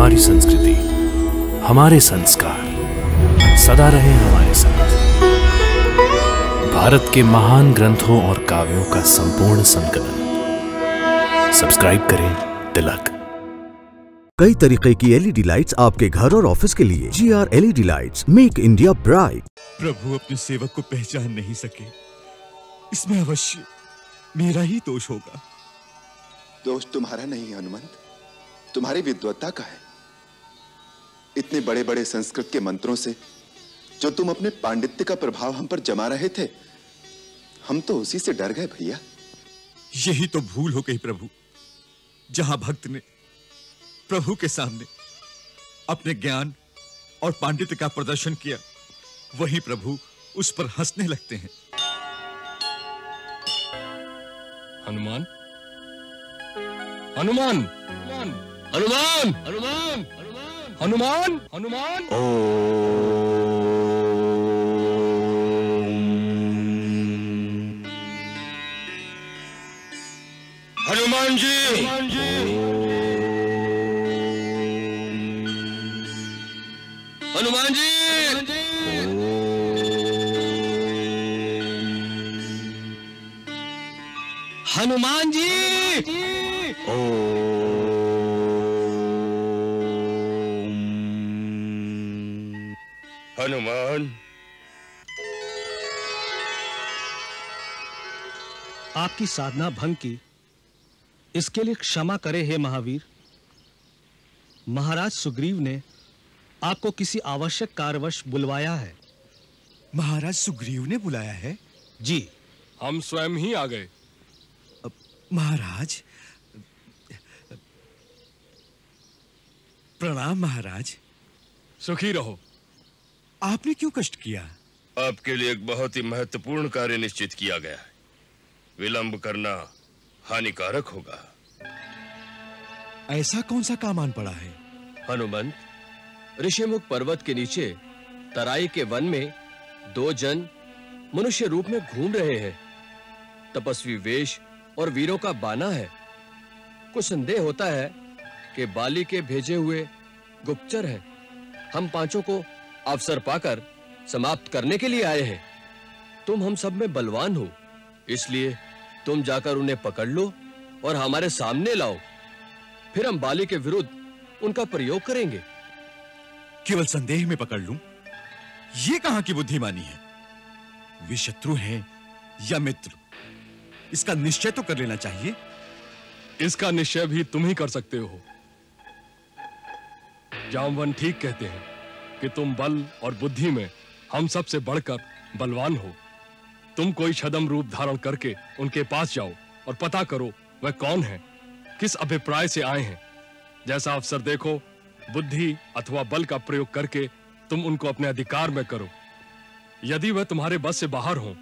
हमारी संस्कृति, हमारे संस्कार सदा रहे हमारे साथ। भारत के महान ग्रंथों और काव्यों का संपूर्ण संकलन। सब्सक्राइब करें तिलक। कई तरीके की एलईडी लाइट्स आपके घर और ऑफिस के लिए। GR LED lights, make India bright. प्रभु अपने सेवक को पहचान नहीं सके, इसमें अवश्य मेरा ही दोष होगा। दोष तुम्हारा नहीं है हनुमंत, तुम्हारी विद्वत्ता का है। इतने बड़े बड़े संस्कृत के मंत्रों से जो तुम अपने पांडित्य का प्रभाव हम पर जमा रहे थे, हम तो उसी से डर गए भैया। यही तो भूल हो गई प्रभु। जहां भक्त ने प्रभु के सामने अपने ज्ञान और पांडित्य का प्रदर्शन किया, वहीं प्रभु उस पर हंसने लगते हैं। हनुमान, हनुमान, हनुमान, हनुमान, हनुमान, हनुमान। हनुमान जी, हनुमान जी, हनुमान जी, हनुमान जी, हनुमान। आपकी साधना भंग की, इसके लिए क्षमा करे हे महावीर। महाराज सुग्रीव ने आपको किसी आवश्यक कार्यवश बुलवाया है। महाराज सुग्रीव ने बुलाया है? जी, हम स्वयं ही आ गए। महाराज, प्रणाम महाराज। सुखी रहो। आपने क्यों कष्ट किया? आपके लिए एक बहुत ही महत्वपूर्ण कार्य निश्चित किया गया है। विलंब करना हानिकारक होगा। ऐसा कौन सा काम आन पड़ा है? हनुमंत, ऋषिमुख पर्वत के नीचे तराई के वन में दो जन मनुष्य रूप में घूम रहे हैं। तपस्वी वेश और वीरों का बाना है। कुछ संदेह होता है कि बाली के भेजे हुए गुप्तचर हैं। हम पांचों को अवसर पाकर समाप्त करने के लिए आए हैं। तुम हम सब में बलवान हो, इसलिए तुम जाकर उन्हें पकड़ लो और हमारे सामने लाओ। फिर हम बाली के विरुद्ध उनका प्रयोग करेंगे। केवल संदेह में पकड़ लूं? ये कहां की बुद्धिमानी है? वे शत्रु हैं या मित्र, इसका निश्चय तो कर लेना चाहिए। इसका निश्चय भी तुम ही कर सकते हो। जामवन ठीक कहते हैं कि तुम बल और बुद्धि में हम सब से बढ़कर बलवान हो। तुम कोई छद्म रूप धारण करके उनके पास जाओ और पता करो वह कौन है, किस अभिप्राय से आए हैं। जैसा अवसर देखो, बुद्धि अथवा बल का प्रयोग करके तुम उनको अपने अधिकार में करो। यदि वह तुम्हारे बस से बाहर हो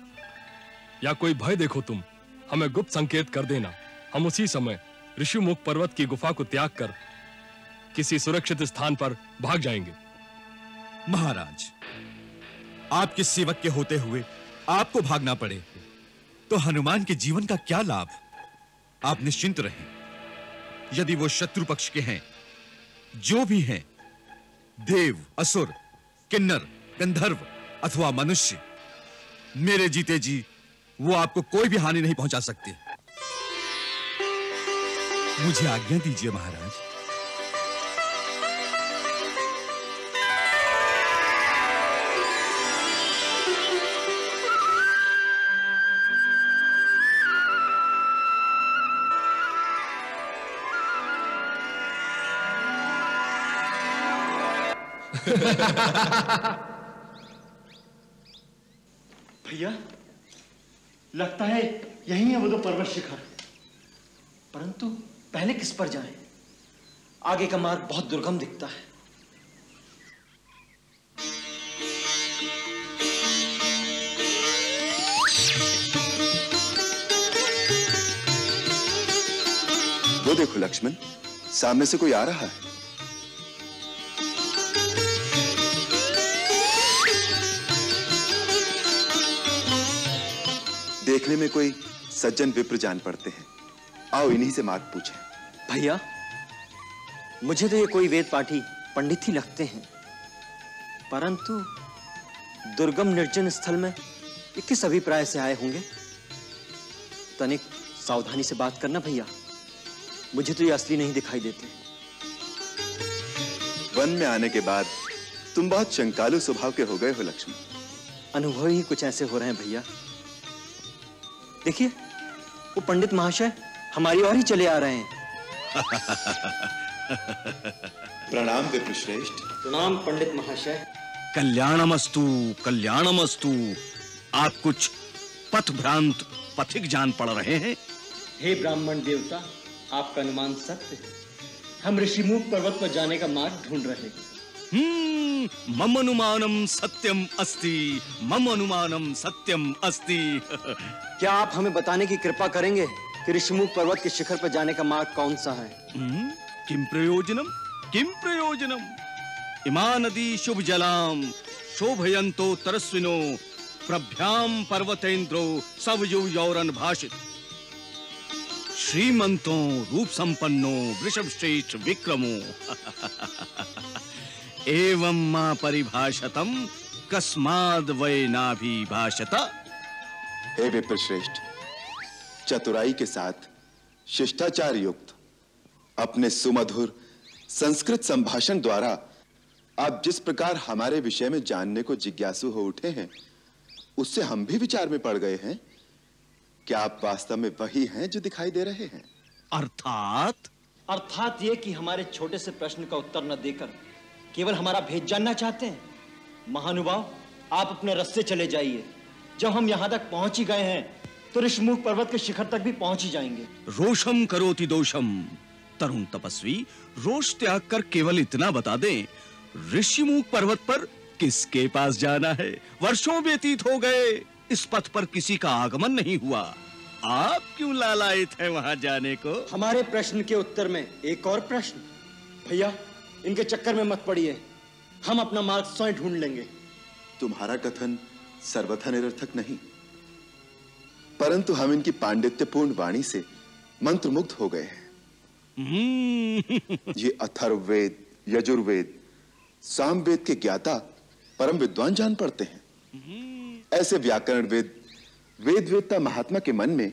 या कोई भय देखो, तुम हमें गुप्त संकेत कर देना। हम उसी समय ऋषिमुख पर्वत की गुफा को त्याग कर किसी सुरक्षित स्थान पर भाग जाएंगे। महाराज, आपके सेवक के होते हुए आपको भागना पड़े तो हनुमान के जीवन का क्या लाभ? आप निश्चिंत रहें। यदि वो शत्रु पक्ष के हैं, जो भी हैं, देव, असुर, किन्नर, गंधर्व अथवा मनुष्य, मेरे जीते जी वो आपको कोई भी हानि नहीं पहुंचा सकते। मुझे आज्ञा दीजिए महाराज। भैया, लगता है यही है वो दो पर्वत शिखर। परंतु पहले किस पर जाएं? आगे का मार्ग बहुत दुर्गम दिखता है। वो देखो लक्ष्मण, सामने से कोई आ रहा है। देखने में कोई सज्जन विप्र जान पड़ते हैं। आओ इन्हीं से मार्ग पूछें। भैया, मुझे तो ये कोई वेद पाठी पंडित ही लगते हैं, परंतु दुर्गम निर्जन स्थल में ये किस अभिप्राय से आए होंगे? तनिक सावधानी से बात करना भैया, मुझे तो ये असली नहीं दिखाई देते। वन में आने के बाद तुम बहुत शंकालु स्वभाव के हो गए हो लक्ष्मण। अनुभव ही कुछ ऐसे हो रहे हैं भैया। देखिए, वो पंडित महाशय हमारी ओर ही चले आ रहे हैं। प्रणाम विप्रश्रेष्ठ। प्रणाम पंडित महाशय। कल्याणमस्तु, कल्याणमस्तु। आप कुछ पथ भ्रांत पथिक जान पड़ रहे हैं। हे ब्राह्मण देवता, आपका अनुमान सत्य है। हम ऋषिमुख पर्वत पर जाने का मार्ग ढूंढ रहे हैं। मम अनुमानम सत्यम अस्ति, मम अनुमानम सत्यम अस्ति। क्या आप हमें बताने की कृपा करेंगे कि ऋषिमुख पर्वत के शिखर पर जाने का मार्ग कौन सा है? किम प्रयोजनम, किम प्रयोजनम? इमा नदी शुभ जलाम शोभयंतो तरस्विनो प्रभ्याम पर्वतेन्द्रो सवयु यौरन भाषित। श्रीमंतों रूप संपन्नो वृषभ श्रेष्ठ विक्रमो एवं मां परिभाषतम कस्माद वै नाभिभाषत। हे विप्रश्रेष्ठ, चतुराई के साथ शिष्टाचार युक्त अपने सुमधुर संस्कृत संभाषण द्वारा आप जिस प्रकार हमारे विषय में जानने को जिज्ञासु हो उठे हैं, उससे हम भी विचार में पड़ गए हैं। क्या आप वास्तव में वही हैं जो दिखाई दे रहे हैं? अर्थात ये कि हमारे छोटे से प्रश्न का उत्तर न देकर केवल हमारा भेद जानना चाहते हैं। महानुभाव, आप अपने रास्ते चले जाइए। जब हम यहाँ तक पहुंच ही गए हैं तो ऋषिमुख पर्वत के शिखर तक भी पहुंच ही जाएंगे। रोषम करोति दोषम। तरुण तपस्वी, रोष त्याग कर केवल इतना बता दें, ऋषिमुख पर्वत पर किसके पास जाना है? वर्षों व्यतीत हो गए, इस पथ पर किसी का आगमन नहीं हुआ। आप क्यों लालायित हैं वहां जाने को? हमारे प्रश्न के उत्तर में एक और प्रश्न। भैया, इनके चक्कर में मत पड़िए, हम अपना मार्ग स्वयं ढूंढ लेंगे। तुम्हारा कथन सर्वथा निरर्थक नहीं, परंतु हम इनकी पांडित्यपूर्ण वाणी से मंत्रमुग्ध हो गए हैं। ये अथर्ववेद, यजुर्वेद, सामवेद के ज्ञाता परम विद्वान जान पड़ते हैं। ऐसे व्याकरण वेद, वेद वेदता महात्मा के मन में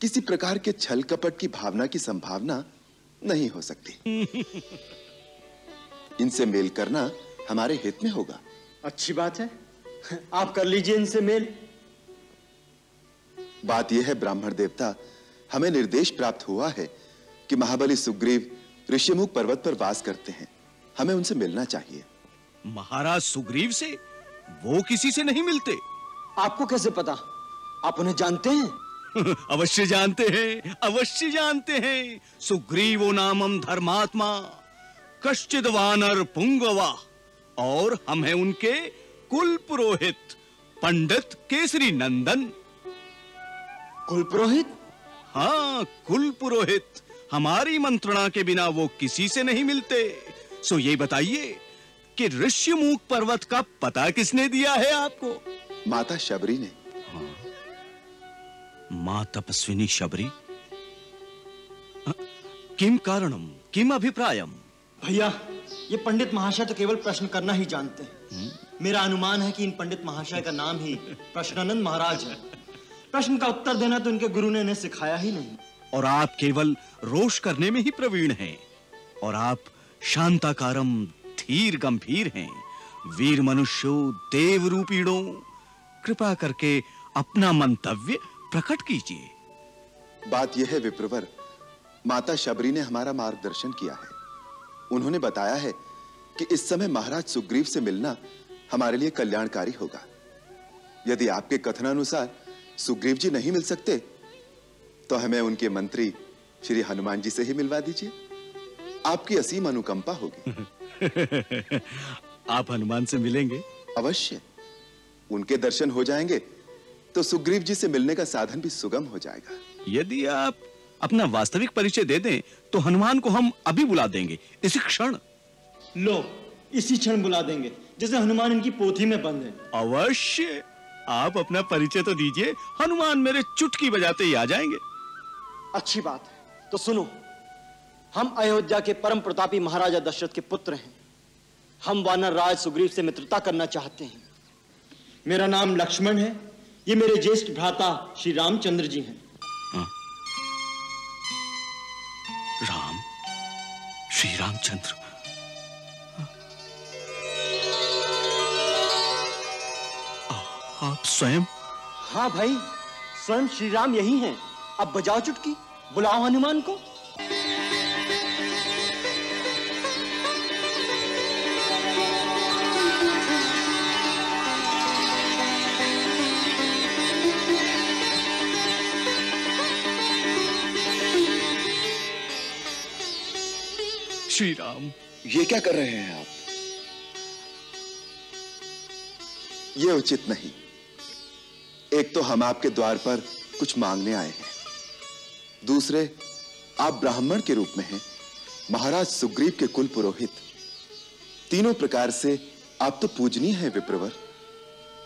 किसी प्रकार के छल कपट की भावना की संभावना नहीं हो सकती। इनसे मेल करना हमारे हित में होगा। अच्छी बात है, आप कर लीजिए इनसे मेल। बात यह है ब्राह्मण देवता, हमें निर्देश प्राप्त हुआ है कि महाबली सुग्रीव ऋषिमुख पर्वत पर वास करते हैं। हमें उनसे मिलना चाहिए। महाराज सुग्रीव से? वो किसी से नहीं मिलते। आपको कैसे पता? आप उन्हें जानते हैं? अवश्य जानते हैं, अवश्य जानते हैं। सुग्रीवो नामम धर्मात्मा कश्चिद वानर पुंगवा, और हम हैं उनके कुल पुरोहित पंडित केसरी नंदन। कुल पुरोहित? हाँ, कुल पुरोहित। हमारी मंत्रणा के बिना वो किसी से नहीं मिलते। सो ये बताइए कि ऋषिमुख पर्वत का पता किसने दिया है आपको? माता शबरी ने। हाँ, मां तपस्विनी शबरी। किम कारणम, किम अभिप्रायम? भैया, ये पंडित महाशय तो केवल प्रश्न करना ही जानते हैं। मेरा अनुमान है कि इन पंडित महाशय का नाम ही प्रश्नानंद महाराज है। प्रश्न का उत्तर देना तो इनके गुरु ने इन्हें सिखाया ही नहीं। और आप केवल रोष करने में ही प्रवीण हैं। और आप शांताकारम, धीर गंभीर हैं। वीर मनुष्यो, देव रूपीणों, कृपा करके अपना मंतव्य प्रकट कीजिए। बात यह है विप्रवर, माता शबरी ने हमारा मार्गदर्शन किया है। उन्होंने बताया है कि इस समय महाराज सुग्रीव से मिलना हमारे लिए कल्याणकारी होगा। यदि आपके कथनानुसार सुग्रीव जी नहीं मिल सकते तो हमें उनके मंत्री श्री हनुमान जी से ही मिलवा दीजिए। आपकी असीम अनुकंपा होगी। आप हनुमान से मिलेंगे? अवश्य। उनके दर्शन हो जाएंगे तो सुग्रीव जी से मिलने का साधन भी सुगम हो जाएगा। यदि आप अपना वास्तविक परिचय दे दें तो हनुमान को हम अभी बुला देंगे, इसी क्षण। लो, इसी क्षण बुला देंगे, जैसे हनुमान इनकी पोथी में बंद है। अवश्य। आप अपना परिचय तो दीजिए, हनुमान मेरे चुटकी बजाते ही आ जाएंगे। अच्छी बात है, तो सुनो। हम अयोध्या के परम प्रतापी महाराजा दशरथ के पुत्र हैं। हम वानर राज सुग्रीव से मित्रता करना चाहते हैं। मेरा नाम लक्ष्मण है। ये मेरे ज्येष्ठ भ्राता श्री रामचंद्र जी हैं। राम, श्री रामचंद्र। आप स्वयं? हाँ भाई, स्वयं श्री राम यही हैं। अब बजाओ चुटकी, बुलाओ हनुमान को। श्री राम, ये क्या कर रहे हैं आप? ये उचित नहीं। एक तो हम आपके द्वार पर कुछ मांगने आए हैं, दूसरे आप ब्राह्मण के रूप में हैं, महाराज सुग्रीव के कुल पुरोहित। तीनों प्रकार से आप तो पूजनीय हैं विप्रवर।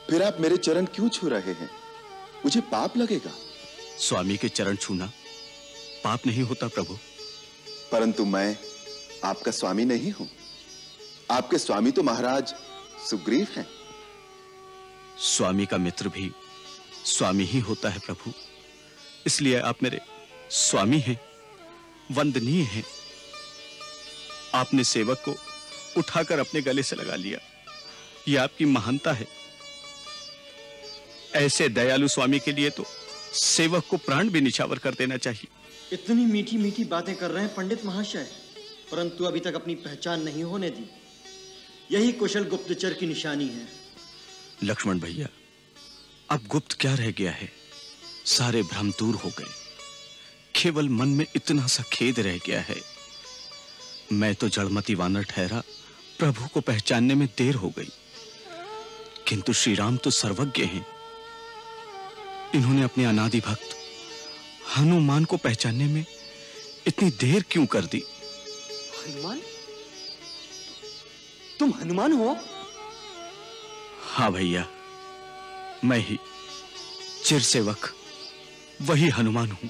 फिर आप मेरे चरण क्यों छू रहे हैं? मुझे पाप लगेगा। स्वामी के चरण छूना पाप नहीं होता प्रभु। परंतु मैं आपका स्वामी नहीं हूं। आपके स्वामी तो महाराज सुग्रीव हैं। स्वामी का मित्र भी स्वामी ही होता है प्रभु। इसलिए आप मेरे स्वामी हैं, वंदनीय हैं। आपने सेवक को उठाकर अपने गले से लगा लिया, यह आपकी महानता है। ऐसे दयालु स्वामी के लिए तो सेवक को प्राण भी निछावर कर देना चाहिए। इतनी मीठी मीठी बातें कर रहे हैं पंडित महाशय, परंतु अभी तक अपनी पहचान नहीं होने दी। यही कुशल गुप्तचर की निशानी है। लक्ष्मण भैया, अब गुप्त क्या रह गया है? सारे भ्रम दूर हो गए। केवल मन में इतना सा खेद रह गया है। मैं तो जड़मती वानर ठहरा, प्रभु को पहचानने में देर हो गई। किंतु श्री राम तो सर्वज्ञ हैं। इन्होंने अपने अनादि भक्त हनुमान को पहचानने में इतनी देर क्यों कर दी? हनुमान? तुम हनुमान हो? हाँ भैया, मैं ही चिरसेवक वही हनुमान हूं।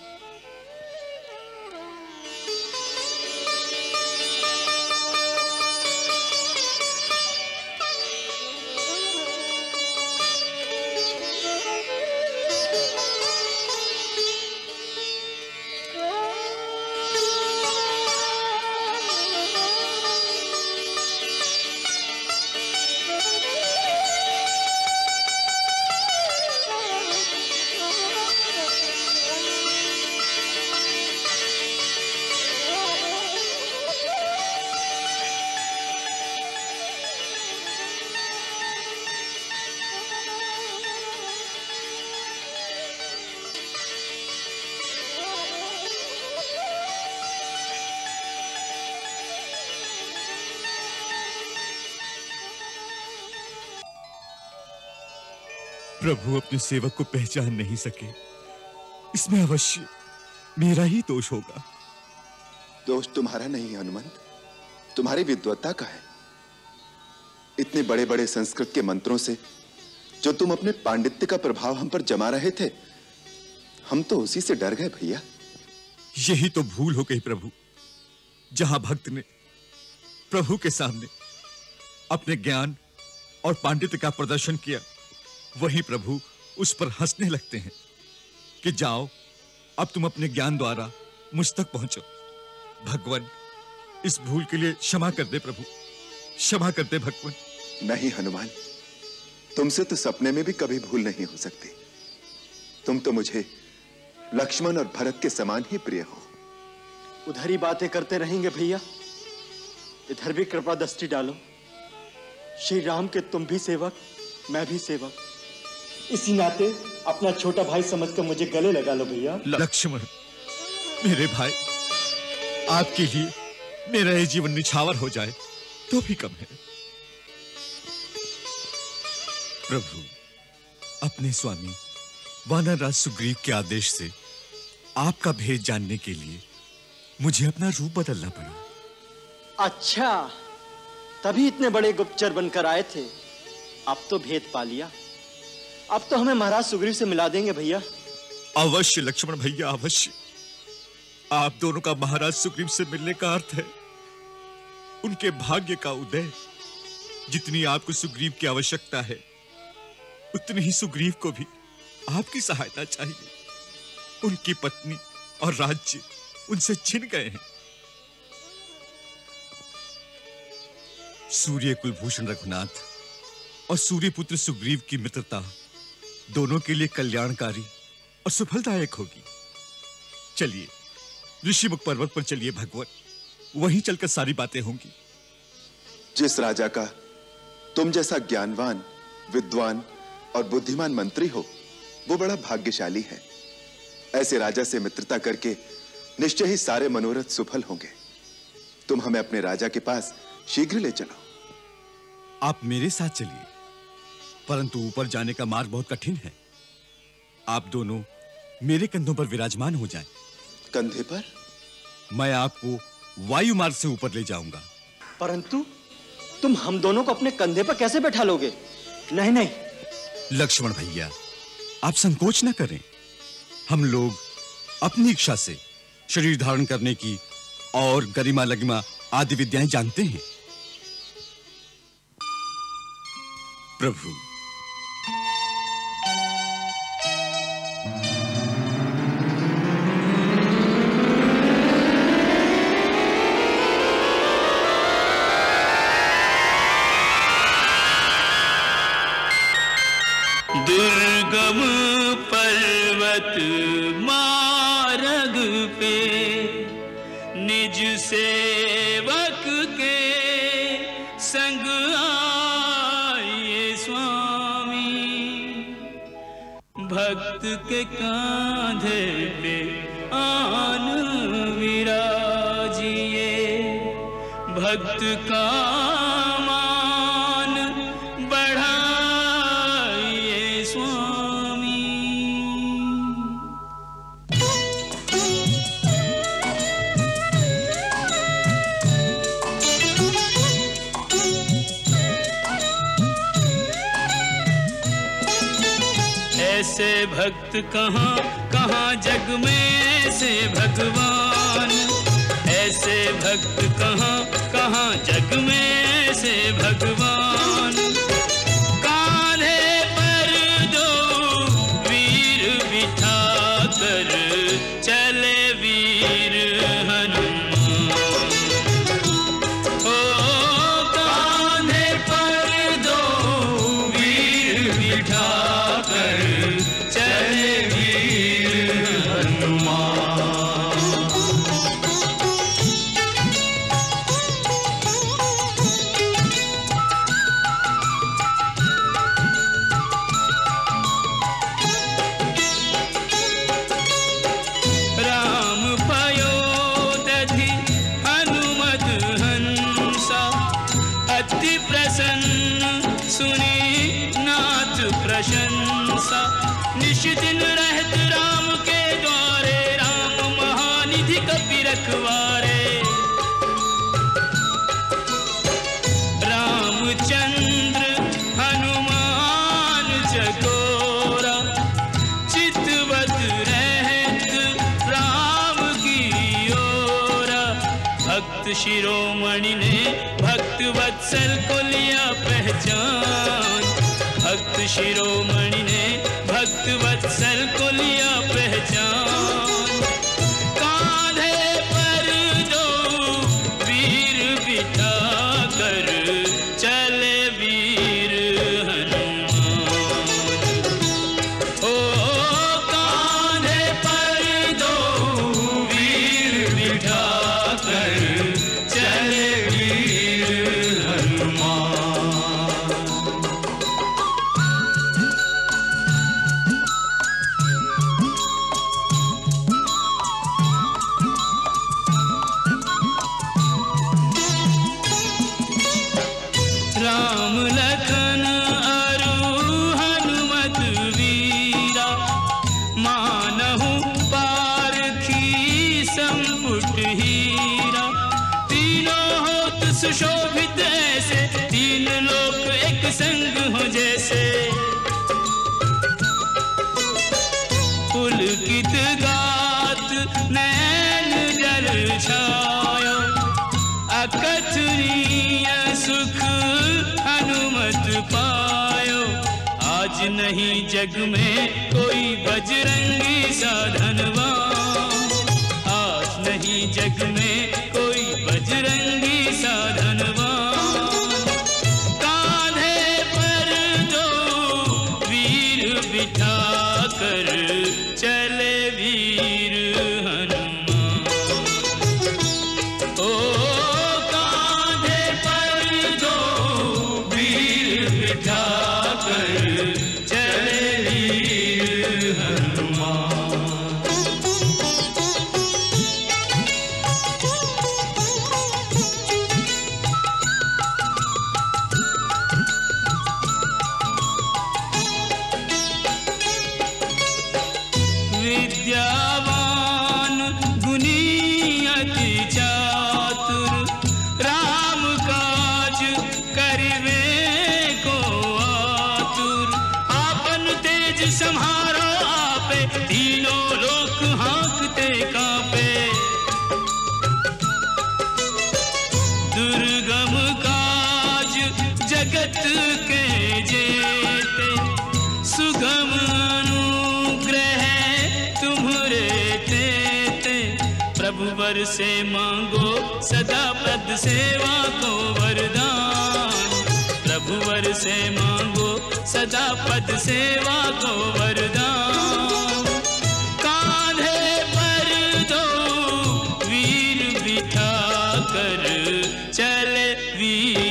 प्रभु अपने सेवक को पहचान नहीं सके, इसमें अवश्य मेरा ही दोष होगा। दोष तुम्हारा नहीं हनुमंत, तुम्हारी विद्वत्ता का है। इतने बड़े बड़े संस्कृत के मंत्रों से जो तुम अपने पांडित्य का प्रभाव हम पर जमा रहे थे, हम तो उसी से डर गए भैया। यही तो भूल हो गई प्रभु। जहां भक्त ने प्रभु के सामने अपने ज्ञान और पांडित्य का प्रदर्शन किया, वही प्रभु उस पर हंसने लगते हैं कि जाओ, अब तुम अपने ज्ञान द्वारा मुझ तक पहुंचो। भगवान, इस भूल के लिए क्षमा कर दे प्रभु, क्षमा कर दे भगवान। नहीं हनुमान, तुमसे तो सपने में भी कभी भूल नहीं हो सकती। तुम तो मुझे लक्ष्मण और भरत के समान ही प्रिय हो। उधर ही बातें करते रहेंगे भैया, इधर भी कृपा दृष्टि डालो। श्री राम के तुम भी सेवक, मैं भी सेवक। इसी नाते अपना छोटा भाई समझकर मुझे गले लगा लो भैया। लक्ष्मण, मेरे भाई, आपके लिए मेरा ये जीवन निछावर हो जाए तो भी कम है। प्रभु, अपने स्वामी वानरराज सुग्रीव के आदेश से आपका भेद जानने के लिए मुझे अपना रूप बदलना पड़ा। अच्छा, तभी इतने बड़े गुप्तचर बनकर आए थे। अब तो भेद पा लिया। अब तो हमें महाराज सुग्रीव से मिला देंगे भैया। अवश्य लक्ष्मण भैया, अवश्य। आप दोनों का महाराज सुग्रीव से मिलने का अर्थ है उनके भाग्य का उदय। जितनी आपको सुग्रीव की आवश्यकता है, उतनी ही सुग्रीव को भी आपकी सहायता चाहिए। उनकी पत्नी और राज्य उनसे छिन गए हैं। सूर्य कुलभूषण रघुनाथ और सूर्यपुत्र सुग्रीव की मित्रता दोनों के लिए कल्याणकारी और सफलदायक होगी। चलिए ऋषिमुख पर्वत पर चलिए भगवान, वहीं चलकर सारी बातें होंगी। जिस राजा का तुम जैसा ज्ञानवान, विद्वान और बुद्धिमान मंत्री हो, वो बड़ा भाग्यशाली है। ऐसे राजा से मित्रता करके निश्चय ही सारे मनोरथ सफल होंगे। तुम हमें अपने राजा के पास शीघ्र ले चलो। आप मेरे साथ चलिए, परंतु ऊपर जाने का मार्ग बहुत कठिन है। आप दोनों मेरे कंधों पर विराजमान हो जाएं। कंधे पर? मैं आपको वायु मार्ग से ऊपर ले जाऊंगा। परंतु तुम हम दोनों को अपने कंधे पर कैसे बैठा लोगे? नहीं नहीं लक्ष्मण भैया, आप संकोच न करें। हम लोग अपनी इच्छा से शरीर धारण करने की और गरिमा लगिमा आदि विद्याएं जानते हैं। प्रभु, दुर्गम पर्वत मार्ग पे निज सेवक के संग आए स्वामी। भक्त के कांधे पे आन विराजिए, भक्त का ऐसे भक्त कहाँ कहाँ जग में से भगवान। ऐसे भक्त कहाँ कहाँ जग में से भगवान। कांधे पर दो वीर बिठा कर चले वीर हनुमान। ओ कांधे पर दो वीर बिठा कर चले वीर हनुमान। राम पयोदधि हनुमत हंसा, अति प्रसन्न सुनी नाथ प्रशंसा। निश दिन रहत राम के द्वारे, राम महानिधि कपि रखवारे। रामचंद्र हनुमान चकोरा, चितवत रहत राम की ओरा। भक्त शिरोमणि ने भक्त वत्सल को लिया पहचान। भक्त शिरोमणि ने भक्त वत्सल को लिया पहचान। कांधे पर दो वीर बिठा कर चले वीर हनुमान। ओ कांधे पर दो वीर बिठा कर चले वीर हनुमान। राम लखन अरु हनुमत वीरा, मानहु पारखी संपुट हीरा। तीनों होत सुशोभित ऐसे, तीन लोक एक संग हो जैसे। पुलकित गात नैन छायो, अकथनीय सुख हनुमत पायो। आज नहीं जग में कोई बजरंगी साधनवान, आज नहीं जग में कोई बजरंगी साधनवान। कांधे पर दो वीर बिठा कर चले वीर हनुमान। ओ कांधे पर दो वीर बिठा कर चले वीर हनुमान। विद्यावान गुणी अति चातुर, राम काज करिवे को आतुर। आपन तेज संहारो आपे, तीनों लोक हाँकते कांपे। दुर्गम काज जगत के जेते, सुगम अनुग्रह तुम्हरे तेते। प्रभु वर से मांगो सदा पद सेवा को वरदान, प्रभु वर से मांगो सदा पद सेवा को वरदान। कांधे पर दो वीर बिठा कर चले वीर